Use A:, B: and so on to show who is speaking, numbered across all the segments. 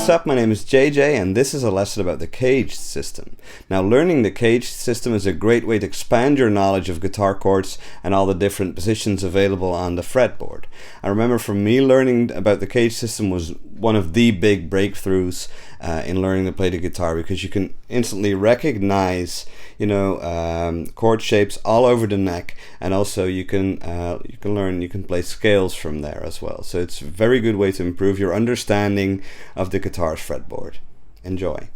A: what's up? My name is JJ and this is a lesson about the CAGED system. Now, learning the CAGED system is a great way to expand your knowledge of guitar chords and all the different positions available on the fretboard. I remember for me, learning about the CAGED system was one of the big breakthroughs in learning to play the guitar, because you can instantly recognize, chord shapes all over the neck, and also you can play scales from there as well. So it's a very good way to improve your understanding of the guitar's fretboard. Enjoy.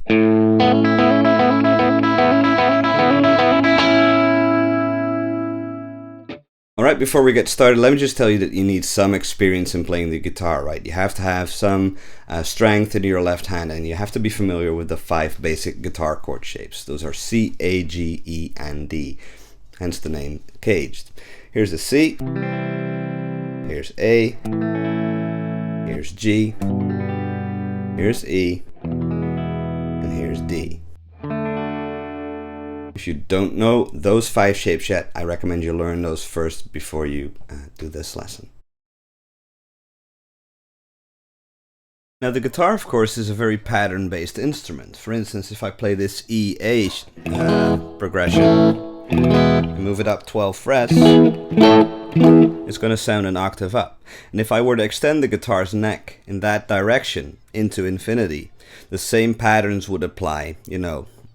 A: Alright, before we get started, let me just tell you that you need some experience in playing the guitar, right? You have to have some strength in your left hand, and you have to be familiar with the 5 basic guitar chord shapes. Those are C, A, G, E, and D, hence the name CAGED. Here's a C, here's A, here's G, here's E, and here's D. If you don't know those 5 shapes yet, I recommend you learn those first before you do this lesson. Now, the guitar, of course, is a very pattern-based instrument. For instance, if I play this E-A progression and move it up 12 frets, it's going to sound an octave up. And if I were to extend the guitar's neck in that direction into infinity, the same patterns would apply,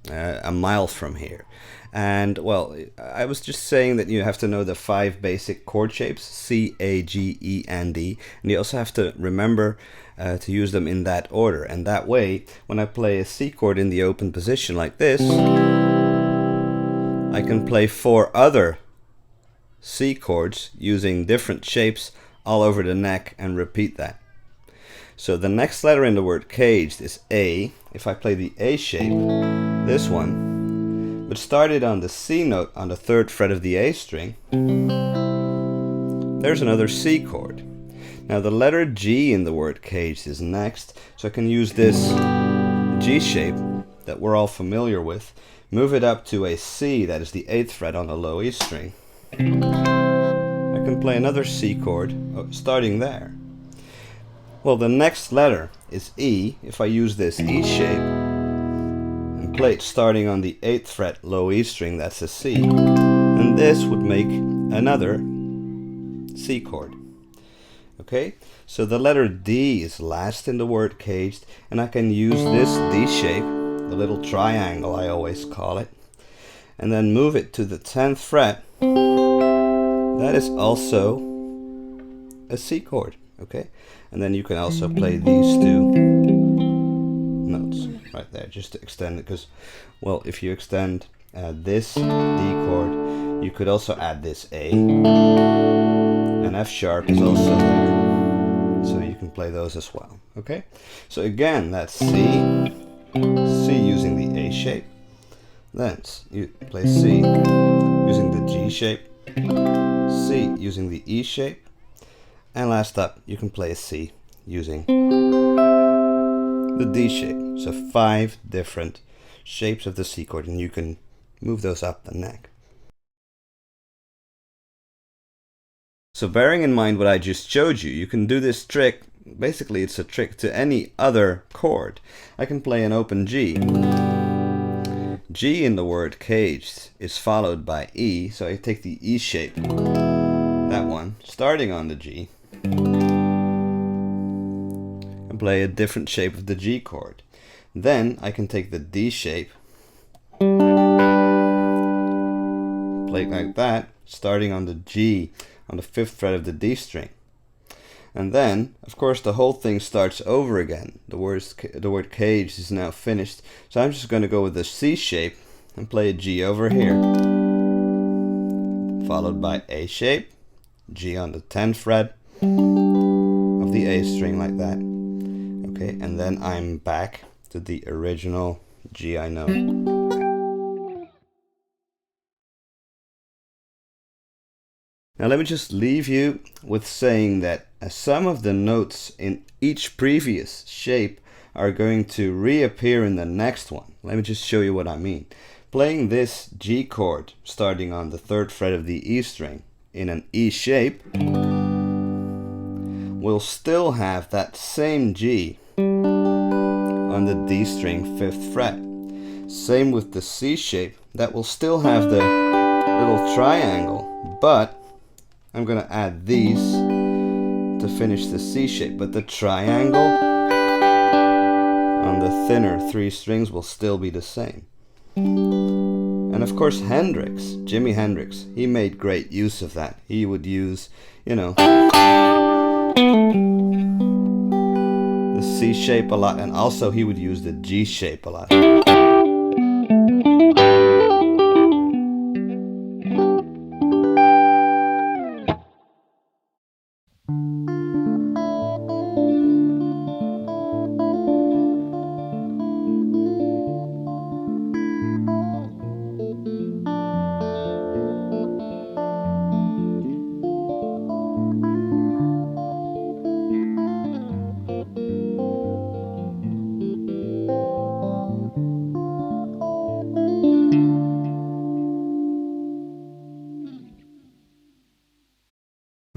A: a mile from here. And well, I was just saying that you have to know the 5 basic chord shapes, C, A, G, E, and D, and you also have to remember to use them in that order. And that way, when I play a C chord in the open position like this, I can play 4 other C chords using different shapes all over the neck and repeat that. So the next letter in the word CAGED is A. If I play the A shape, this one, but started on the C note on the 3rd fret of the A string, there's another C chord. Now the letter G in the word CAGED is next, so I can use this G shape that we're all familiar with, move it up to a C, that is the 8th fret on the low E string. I can play another C chord starting there. Well, the next letter is E. If I use this E shape and play it starting on the 8th fret low E string, that's a C, and this would make another C chord. Okay, so the letter D is last in the word CAGED, and I can use this D shape, the little triangle I always call it, and then move it to the 10th fret. That is also a C chord. Okay, and then you can also play these 2 notes right there, just to extend it, because, well, if you extend this D chord, you could also add this A, and F sharp is also there, so you can play those as well. Okay, so again, that's C using the A shape, then you play C using the G shape, C using the E shape, and last up, you can play a C using the D shape. So 5 different shapes of the C chord, and you can move those up the neck. So bearing in mind what I just showed you, you can do this trick. Basically, it's a trick to any other chord. I can play an open G. G in the word CAGED is followed by E, so I take the E shape, that one, starting on the G, and play a different shape of the G chord. Then I can take the D shape, play it like that, starting on the G on the 5th fret of the D string. And then, of course, the whole thing starts over again. The word CAGED is now finished, so I'm just going to go with the C shape and play a G over here, followed by A shape, G on the 10th fret of the A string like that. Okay, and then I'm back to the original G I know. Now let me just leave you with saying that some of the notes in each previous shape are going to reappear in the next one. Let me just show you what I mean. Playing this G chord starting on the 3rd fret of the E string in an E shape will still have that same G on the D string 5th fret. Same with the C shape, that will still have the little triangle, but I'm going to add these to finish the C shape, but the triangle on the thinner 3 strings will still be the same. And of course Hendrix, Jimi Hendrix, he made great use of that. He would use, you know, the C shape a lot, and also he would use the G shape a lot.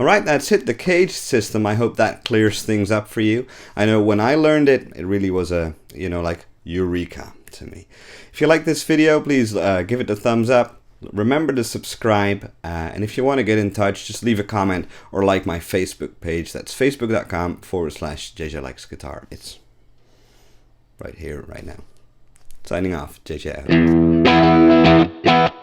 A: Alright, that's it, the CAGED system. I hope that clears things up for you. I know when I learned it, it really was a, you know, like eureka to me. If you like this video, please give it a thumbs up. Remember to subscribe, and if you want to get in touch, just leave a comment or like my Facebook page. That's facebook.com/JJ Likes Guitar. It's right here, right now. Signing off, JJ out.